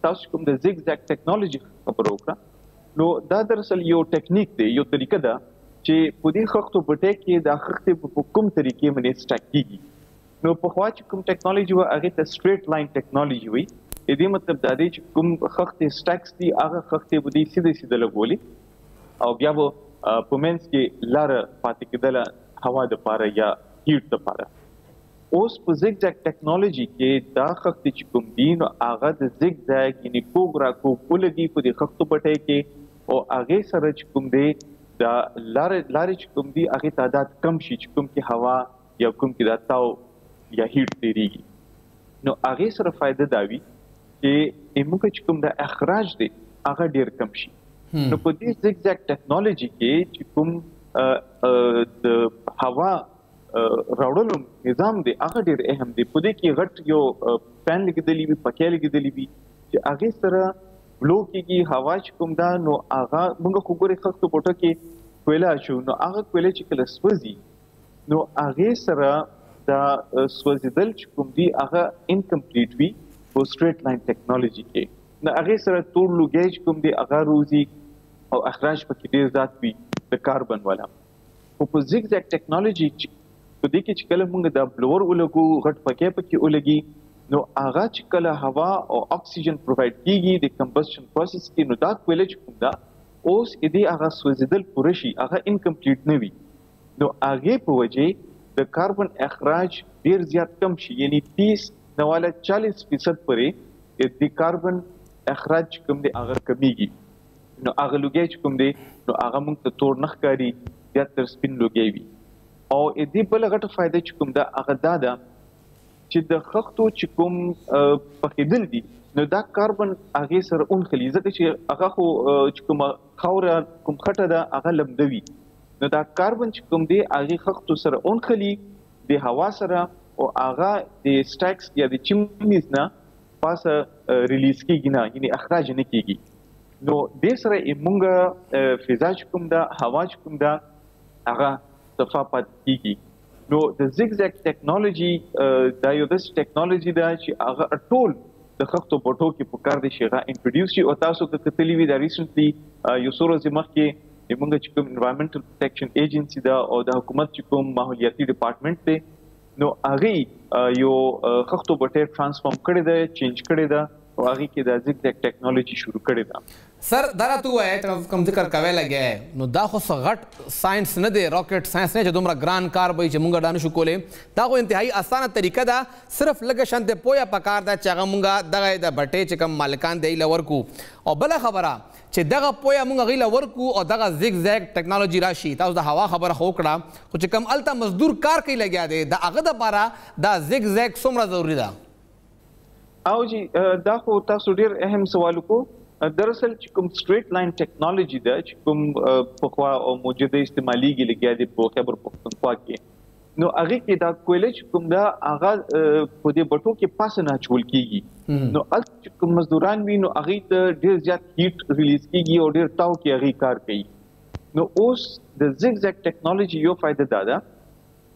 تاسو کوم د زیګ زیګ ټیکنالوجي خبره وکړه نو دا دراصل یو ټیکنیک دی یو طریقه ده چې په دې خښتو بټۍ کې د خښتې په کوم طریقې باندې سټاک کېږي نو پخوا چې کوم ټیکنالوجي وه هغې ته سټریټ لاین ټیکنالوجي وایي دې مطلب دا دی چې کوم خښتې سټاکس دي هغه خښتې به دې سیده سیده لګولي او بیا به په منځ کې لاره پاتې کېدله هوا دپاره یا هیټ دپاره اوس په زیګ زیګ ټیکنالوجي کې دا خښتې چې کوم دي نو هغه د زیګ زیګ یعنې کوږ راکوږ ولګي په دې خښتو بټۍ کې او هغې سره چې کوم دی دا لارې چې کوم دي هغې تعداد کم شي چې کوم کې هوا یا کوم کې دا تاو یا هیټ تېرېږي نو هغې سره فایده دا وي چې موږ چې کوم د اخراج دی هغه ډیر کم شي نو په دې زیګ زیګ ټیکنالوجي کې چې کوم د هوا راوړلو نظام دی هغه ډیر اهم دی په دې کې غټ یو فین لګېدلی وي پکې لګېدلی وي چې هغې سره بلو کېږي هوا چې کوم ده نو هغه موږ خو ګورې خښتو بوټو کې کویله اچوو نو هغه کویله چې کله سوځي نو هغې سره دا سوځېدل چې کوم دي هغه انکمپلیټ وي په سټریټ لاین ټیکنالوجي کې د هغې سره تور لوګی چې کوم دی هغه روزي او اخراج پکې ډېر زیات وي د کاربن والا خو په زیګ زیګ ټیکنالوجي په دې کې چې کله موږ دا بلور ولګو غټ پکې پکې ولګي نو هغه چې کله هوا او اکسیجن پرووایډ کېږي د کمبسشن پروسس کې نو دا کویله چې کوم ده اوس دې هغه سوځېدل پوره شي هغه انکمپلیټ نه وي نو هغې په وجې د کاربن اخراج ډېر زیات کم شي یعنی 30 نواله 40% پورې د کاربن اخراج کوم دی هغه کمیږي نو هغه لوګی چې کوم دی نو هغه موږ ته تور نه ښکاري زیاتره سپین لوګی وي او دې بله غټه فایده چې کوم ده هغه دا ده چې د خښتو چې کوم پخېدل دي نو دا کاربن هغې سره اونخلي ځکه چې هغه خو چې کومه خاوره کوم خټه ده هغه لمدوي نو دا کاربن چې کوم دی هغې خښتو سره اونخلي د هوا سره او هغه د سټاکس یا د چمنیز نه پاسه ریلیز کېږي نه یعنې اخراج نه کېږي نو دې سره موږ فضا چې کوم ده هوا چې کوم ده هغه مصطفی پاتې کیږي نو د زیګزیګ ټیکنالوژي دا یو داسې ټیکنالوژي ده چې هغه ټول د خښتو بټو کې په کار دي چې هغه انټروډیوس شي او تاسو که کتلي وي دا ریسنټلی یو څو ورځې مخکې موږ چې کوم انوایرنمنټل پروټیکشن ایجنسی دا او د حکومت چې کوم ماحولیاتي ډپارټمنټ دی نو هغه یو خښتو بټې ترانسفورم کړی دی چینج کړی دی او هغه کې د زیګزیګ ټیکنالوژي شروع کړی دی سر دا راته وایي کوم ذکر کوي لګیا نو دا خو غټ ساينس نه دی راکټ ساينس نه چې دومره ګران کار به چې مونږ دانه شو کولې دا خو انتهایی اسانه طریقه ده صرف لږه شانته پویا پکار ده چې هغه مونږه دغه د بټې چې کوم مالکان دی لور کو او بل خبره چې دغه پویا مونږ غیله ورکو او دغه زیګزیګ ټیکنالوژي راشي تاسو د هوا خبره خو کړه خو چې کوم الته مزدور کار کوي لګیا دی د هغه لپاره دا زیګزیګ څومره ضروری ده او جی دا خو تاسو ډیر اهم سوال کو دراصل چې کوم سټریټ لاین ټیکنالوژي ده چې کوم پخوا او موجوده استعماليږي لګیا دي په خبر پښتونخوا کې نو هغه کې دا کویل چې کوم دا هغه په دې بټو کې پاس نه چول کیږي نو چې کوم مزدوران وي نو هغه ته ډیر زیات هیټ ریلیز کیږي او ډیر تاو کې هغه کار کوي نو اوس د زیګزیګ ټیکنالوژي یو فائدہ دا ده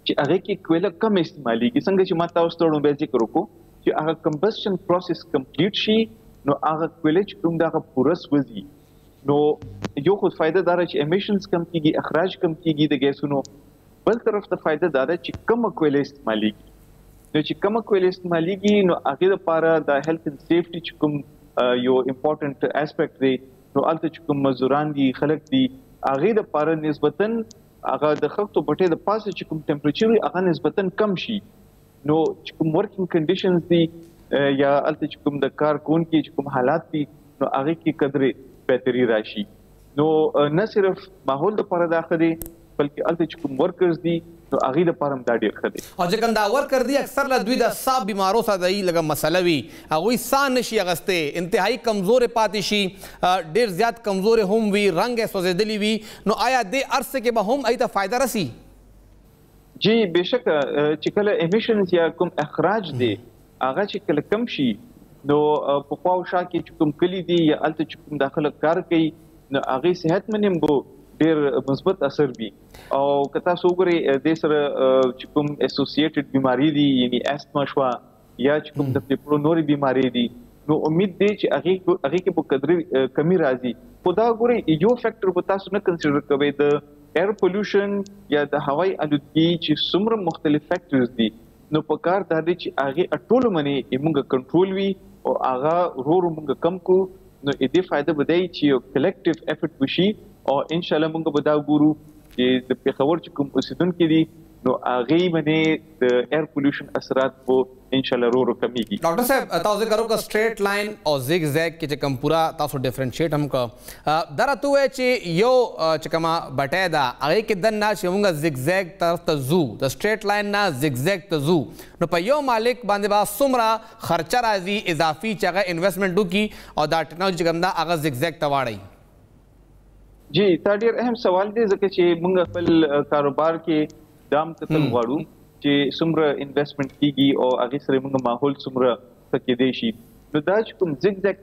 چې هغه کې کویل کم استعماليږي څنګه چې ما تاسو ته وړاندې ذکر وکړو چې هغه کمبشن پروسس کمپلیټ شي نو هغه کویل چې کوم دا پورس وځي نو یو خو فائدہ دار چې امیشنز کم کیږي اخراج کم کیږي د ګیسونو بل طرف ته فائدہ دار چې کم کویل استعماليږي نو چې کم کویل استعماليږي نو هغه لپاره د هیلث اند سیفټي چې کوم یو امپورټنت اسپیکټ دی نو الته چې کوم مزدوران دي خلک دي هغه لپاره نسبتاً هغه د خښتو بټې د پاسه چې کوم ټمپریچر هغه نسبتاً کم شي نو چې کوم ورکینګ کنډیشنز دي یا الته چې کوم د کار کون کې چې کوم حالات دي نو هغه کې قدرې بهتري راشي نو نه صرف ماحول لپاره دا ښه دی بلکې الته چې کوم ورکرز دي نو هغه لپاره هم دا ډیر ښه دی او چې کوم دا ورکر دي اکثر له دوی د ساه بیمارو سره دی لګه مسله وي هغه ساه نشي اغسته انتهایی کمزور پاتې شي ډیر زیات کمزور هم وي رنگ سوځېدلی وي نو آیا دې عرصه کې به هم ایته فائدہ رسی جی بشک چې کله امیشنز یا کوم اخراج دی هغه چې کله کم شي نو په خواوشا کې چې کوم کلی دی یا الته چې کوم داخله کار کوي نو هغه صحت منیم بو ډیر مثبت اثر وي او کته سوګري د سره چې کوم اسوسییټډ بیماری دي یعنی استما شوا یا چې کوم د پلوړو نوري بیماری دي نو امید دی چې هغه کې په قدر کمی راځي خدا ګوري یو فیکٹر په تاسو نه کنسیډر کوي د ایر پولوشن یا د هوایي الودګي چې څومره مختلف فیکټرز دي نو په کار دا دي چې هغه ټول منې موږ کنټرول وي او هغه موږ کم کو نو دې فائدہ بدای چې یو کلیکټیو افورت وشي او ان شاء الله موږ به دا ګورو چې د پیښور چې کوم اوسیدونکو دي نو هغه باندې د ایر پولوشن اثرات په ان شاء الله کمیږي ډاکټر صاحب تاسو ذکر وکړ سټریټ لاین او زیګزیګ کې چې کوم پورا تاسو ډیفرنشیټ هم کا درته وای چې یو چې کومه بټه دا هغه کې د نه چې موږ زیګزیګ طرف ته زو د سټریټ لاین نه زیګزیګ ته زو نو په یو مالک باندې با څومره خرچه راځي اضافي چې هغه انویسټمنټ وکي او دا ټیکنالوژي کوم دا هغه زیګزیګ ته واړی جی تا ډیر اهم سوال دی ځکه چې موږ خپل کاروبار کې دام کتل غواړو چې څومره انویسټمنټ کیږي او هغه سره موږ ماحول څومره پکې دی شي نو دا چې کوم زیګزیګ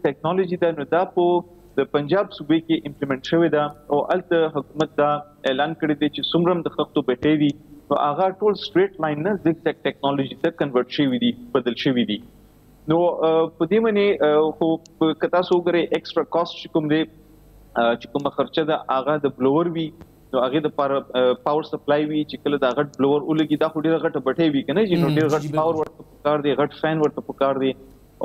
ټیکنالوژي دا نو دا په د پنجاب صوبې کې امپلیمنٹ شوی دا او الته حکومت دا اعلان کړی دی چې څومره د خښتو بټې دي نو هغه ټول سټریټ لاین نه زیګزیګ ټیکنالوژي ته کنورټ شوی دي بدل شوی دي نو په دې باندې خو کتا سوګره ایکسترا کاست کوم دی چې کومه خرچه ده هغه د بلور وی نو هغه د پاور سپلای وی چې کله دا غټ بلور ولګي دا خو ډیره غټه بټې وی کنه چې نو ډیره غټ پاور ورته پکار دی غټ فین ورته پکار دی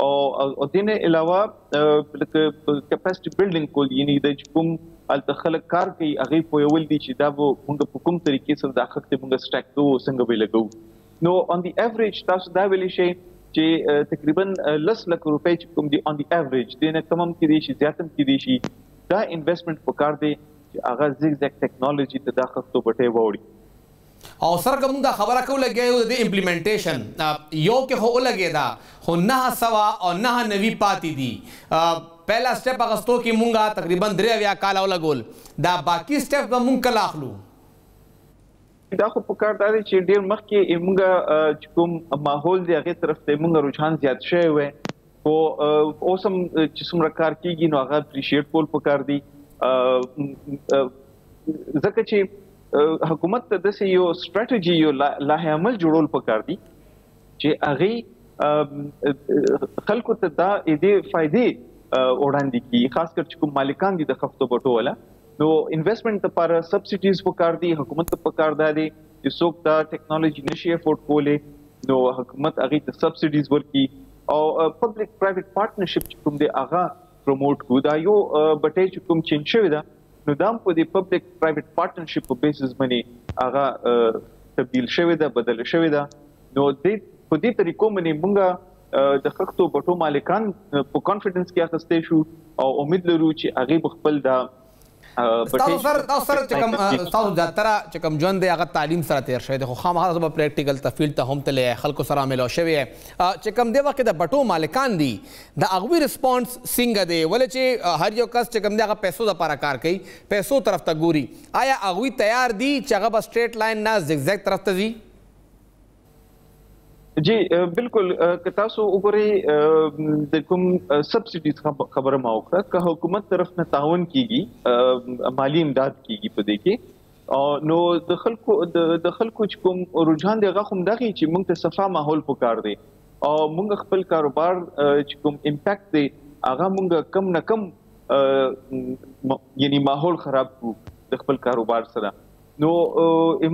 او دینه علاوه کیپاسټي بلډینګ کول یعنی د کوم التخلق کار کوي هغه په یول دي چې دا موږ په کوم طریقې سره د حق ته موږ سټاک کوو څنګه به لګو نو on the average تاسو دا ویلی شي چې تقریبا 10 لک روپۍ چې کوم دي on the average دینه کمم کې دي شي زیاتم کې دي شي دا انویسټمنټ پکار دی چې هغه زیګزیګ ټیکنالوژي ته دا خښتو بټې وړي او سره کوم دا خبره کو لګیو د امپلیمنټیشن یو کې هو لګی دا خو 900 او 990 پاتې دي پہلا سټیپ اغستو کې مونږه تقریبا 3 کال ولګول دا باقی سټیپ به مونږ کله اخلو دا خو په کار دی چې ډیر مخکې مونږ کوم ماحول دی هغه طرف ته مونږ رجحان زیات شوی وي او اوسم چې څومره کار کیږي نو هغه اپریشیټ کول پکار دی ځکه چې حکومت ته داسې یو سټریټجي یو لایحه عمل جوړول پکار دي چې هغه خلکو ته دا دې فائدې وړاندې کی، خاص کر چې کوم مالکان دي د خفتو بټو ولا نو انویسټمنټ لپاره سبسیډیز پکار دي، حکومت ته پکار دی چې څوک دا ټیکنالوژي نشي افورډ کولای نو حکومت هغه ته سبسیډیز ورکړي او پبلک پرایویټ پارټنرشپ چې کوم دی هغه پروموټ کو. دا یو بټې چې کوم چینج شوی دا نو دا په دې پبلک پرایویټ پارټنرشپ په بیسس باندې هغه تبدیل شوی دا، بدل شوی دا. نو په دې طریقو باندې موږ د خښتو بټو مالکان په کانفیډنس کې اخستې شو او امید لرو چې هغه خپل دا تاسو سره چې کوم تاسو زیاتره چې کوم ژوند دی هغه تعلیم سره تیر شوی دی، خو خامخا به پریکټیکل تفیل ته هم تللی خلکو سره ملو شوی چې کوم دی وخت د بټو مالکان دي د هغوی ریسپانس څنګه دی؟ ولې چې هر یو کس چې کوم دی هغه پیسو دپاره کار کوي، پیسو طرف ته ګوري، آیا هغوی تیار دي چې هغه به سټریټ لاین نه زیګزیګ طرف ته ځي؟ جی بالکل که تاسو وګورئ د کوم سبسیډیز خبره ما وکړه که حکومت طرف نه تعاون کیږي، مالی امداد کیږي په دې کې نو د خلکو چې کوم رجحان دی هغه هم دغه چې موږ ته صفا ماحول پکار دی او موږ خپل کاروبار چې کوم امپیکټ دی هغه موږ کم نه کم یعنی ماحول خراب کړو د خپل کاروبار سره. نو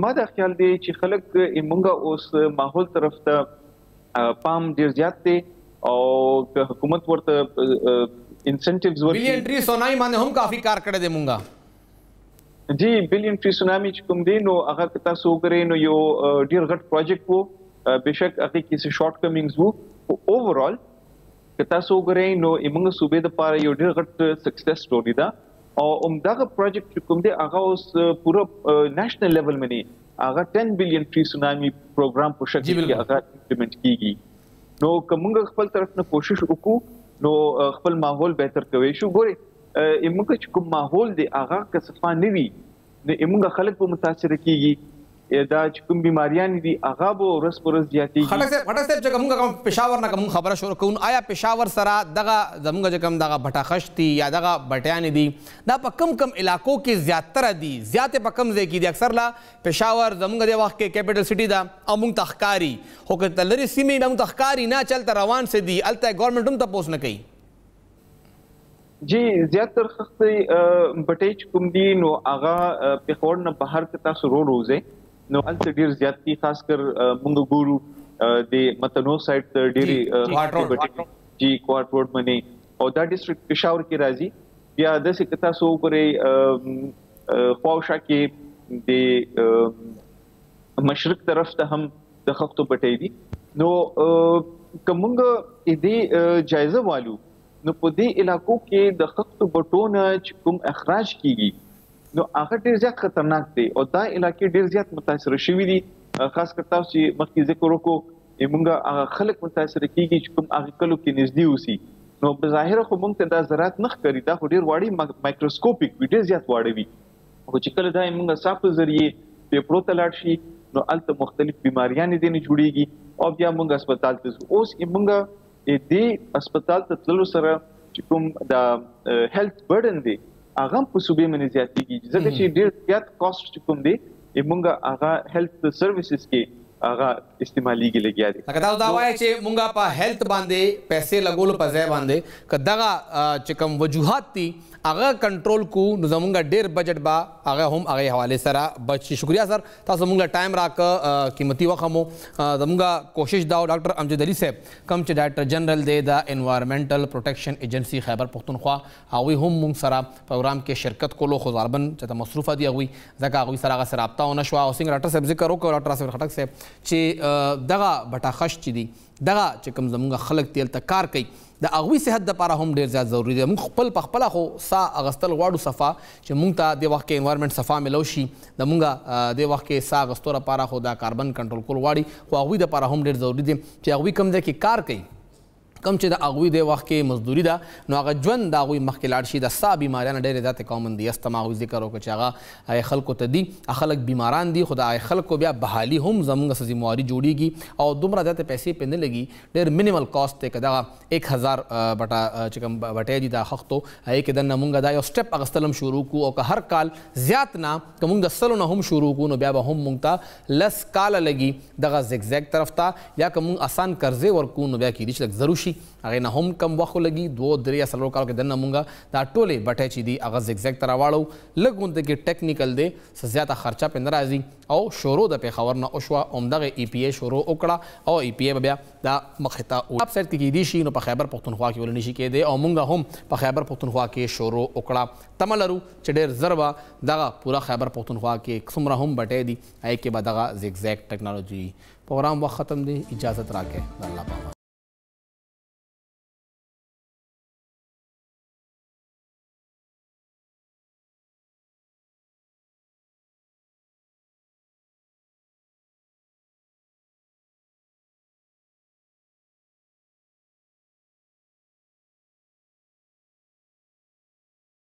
ما دا خیال دی چې خلک موږ اوس ماحول طرف ته پام ډیر زیات دی او که حکومت ورته انسنټیوز ورکړي. بلین ټری سونامي باندې هم کافي کار کړی دی مونږه. جی بلین ټری سونامي چې کوم دی نو هغه که تاسو وګورئ نو یو ډیر غټ پروجیکټ وو، بېشک هغه کې څه شارټ کمینګز وو، اوورال که تاسو وګورئ نو موږ صوبې دپاره یو ډیر غټ سکسس سټوري ده او همدغه پروجیکټ چې کوم دی هغه اوس پوره نېشنل لیول باندې هغه 10 بلین ټری سونامي پروګرام په شکل کې هغه امپلیمنٹ کیږي. نو که موږ خپل طرف نه کوشش وکړو نو خپل ماحول بهتر کوي شو. ګورئ موږ چې کوم ماحول دی هغه که صفا نه وي نو موږ خلک به متاثر کیږي، دا چې کوم بیماریان دي هغه به ورځ په ورځ زیاتېږي. خټک صاحب چې موږ پېښور نه کوم خبره شروع کوو، آیا پېښور سره دغه زموږ چې کوم دغه بټاخش دي یا دغه بټیانې دي دا په کم علاقو کې زیاتره دي، زیاتې په کم ځای کې دي؟ اکثر لا پېښور زموږ د وخت کې کیپټل سټي ده او موږ ته ښکاري، خو که ته لرې سیمې به موږ ته ښکاري نه چې هلته روان څه دي، هلته ګورنمنټ هم تپوس نه کوي. جی زیاتر خښتې بټۍ چې کوم دي نو هغه پېښور نه بهر که تاسو روډ وځئ نو هلته ډیر زیات دي، خاص کر موږ ګورو د متنو سایډ ته ډېرې جی کوارټ روډ باندې او دا ډسټرکټ پېښور کې راځي. بیا داسې که تاسو وګورئ خواوشا کې د مشرق طرف ته هم د خښتو بټۍ دي. نو که موږ دې جایزه والو نو په دې علاقو کې د خښتو بټو نه چې کوم اخراج کیږي نو هغه ډیر زیات خطرناک دی او دا علاقې ډیر زیات متاثر شوي دي. خاص کر تاسو چې مخکې ذکر وکړو موږ هغه خلک متاثر کیږي چې کوم هغه کلو کې نږدې اوسي نو بظاهره خو موږ ته دا زراعت نه ښکاري، دا خو ډیر واړی مایکروسکوپیک وي، ډیر زیات واړه وي. خو چې کله دا موږ صاف ذریعے پیپرو ته لاړ شي نو هلته مختلف بیماریانې ځینې جوړیږي او بیا موږ هسپتال ته ځو. اوس موږ دې هسپتال ته تللو سره چې کوم د هیلث برډن دی هغه په صوبې باندې زیاتېږي، ځکه چې ډېر زیات کاسټ چې کوم دی موږ هغه هیلث سروسز کې هغه استعمالېږي لګیا دي. لکه تاسو دا وایئ چې موږ په هیلث باندې پیسې لګولو په ځای باندې که دغه چې کوم وجوهات دي هغه کنټرول کو نو زموږ ډېر بجټ به هغه هم هغې حوالې سره بچ شي. شکریہ سر، تاسو موږ ټایم راکړه، قیمتي وخت مو. زموږ کوشش دا ډاکټر امجد علي صاحب کوم چې ډایرکټر جنرل دی د انوایرمنټل پروټیکشن ایجنسي خیبر پښتونخوا، هغوی هم موږ سره پروګرام کې شرکت کولو، خو غالبا چې ته مصروفه دي هغوی ځکه هغوی سره هغسې رابطه ونه شوه. او څنګه ډاکټر صاحب ذکر وکړو، ډاکټر آصف خټک صاحب چې دغه بټاخش چې دي دغه چې کوم زموږ خلک دي هلته کار کوي د هغوی صحت دپاره هم ډېر زیات ضروري دی. موږ خپل په خپله خو ساه اخیستل غواړو صفا چې موږ ته دې وخت کې انوایرمنټ صفا میلو شي، د موږ دې وخت کې ساه اخیستو لپاره خو دا کاربن کنټرول کول غواړي، خو هغوی دپاره هم ډېر ضروري دی چې هغوی کوم ځای کې کار کوي کم چې د هغوی د وخت کې مزدوري ده نو هغه ژوند د هغوی مخکې لاړ شي د سا بیماریانه ډېرې زیاتې کامن دي استما هغوی ذکر وکړه چې هغه خلکو ته دي خلک بیماران دي خو د خلکو بیا بحالي هم زموږ څه ذمواري جوړیږي او دومره زیاتې پیسې پرې نه لګي ډېر مینیمل کاسټ دی که دغه 1000 بټه چې کوم بټۍ دي د خښتو هغې کې دننه مونږ دا یو سټپ اخیستل هم شروع کړو او که هر کال زیات نه که مونږ د 100 نه هم شروع کړو نو بیا به هم مونږ ته 10 کاله لګي دغه زیګزیګ طرف ته یا که مونږ آسان قرضې ورکړو نو بیا کېدای شي لږ ضرور شي هغې نه هم کم وخت لګي 2 3 یا 4 کالو کې دننه مونږ دا ټولې بټۍ چې دي هغه زیګزیګ ته راواړو لږ غونته کې ټیکنیکل دی څه زیاته خرچه پرې نه راځي او شروع د پېښور نه وشوه همدغه ای پی ای شروع وکړه او ای پی ای به بیا دا مخې ته ویب سایټ کې کیدای شي نو په خیبر پښتونخوا کې ولې نشي کېدی او مونږ هم په خیبر پښتونخوا کې شروع وکړه تمه لرو چې ډېر ژر به دغه پوره خیبر پښتونخوا کې څومره هم بټۍ دي هغې کې به دغه زیګزیګ ټیکنالوجي پروګرام وخت ختم دی اجازت راکړئ د الله پاک